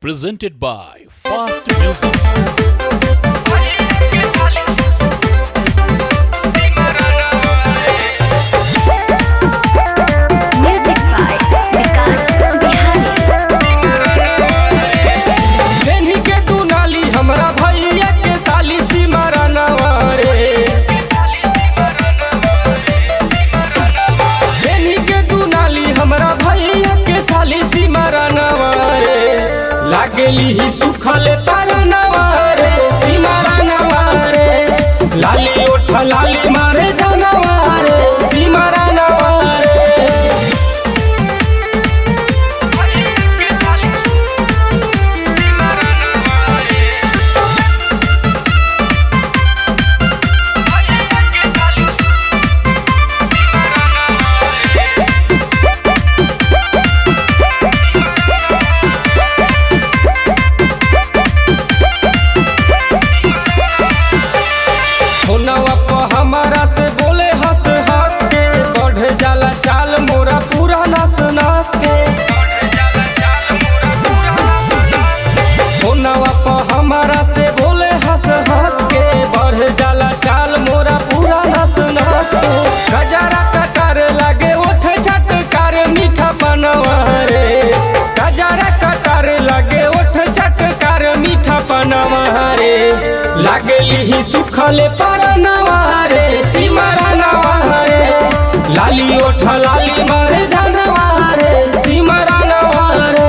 presented by Fast Music. Music by Vikas Bihari. बेनी के दुनाली हमरा भैया के साली सिमरा नवारे। बेनी के दुनाली हमरा भैया के साली सिमरा नवारे। लागेली ही सुखल पर नवारे सिमरा नवारे। लाली ओठ लाली मारे जनवारे सिमरा नवारे। होनवा प हमारा से बोले हंस हंस के बढ़ जाला चाल मोरा पूरा नस नस के। होनवा प हमारा से बोले हंस हंस के बढ़ जाला चाल मोरा पूरा नस नस के। गजरा कटार लागे ओठ झटकार मीठा बनवा रे। गजरा कटार लागे ओठ झटकार मीठा बनवा रे। लागेली ही सुखले पर नवारे सिमरा नवारे। लाली ओठ लाली मारे जनवारे सिमरा नवारे।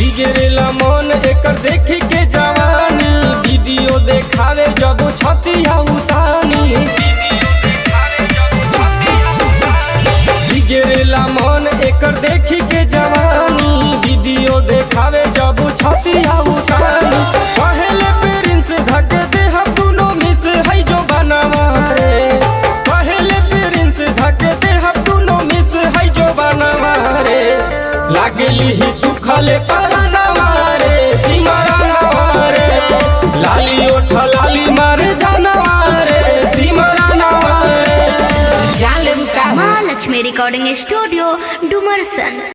बिगड़ेला मन एकर देखी के जवानी। वीडियो देखावे जब छतिया उतानी। बिगड़ेला मन एकर देखी के जवानी। वीडियो देखावे जब छतिया उतानी। पहले पेरिंस धक दे हम दुनो मिस है जो बनवा रे। पहले पेरिंस धक दे हम दुनो मिस है जो बनवा रे। लागेली ही सुखले पर नवारे सिमरा नवारे। लाली ओठ लाली मारे जनवारे Simra नवारे। Mahalakshmi Recording Studio, Dumarsan.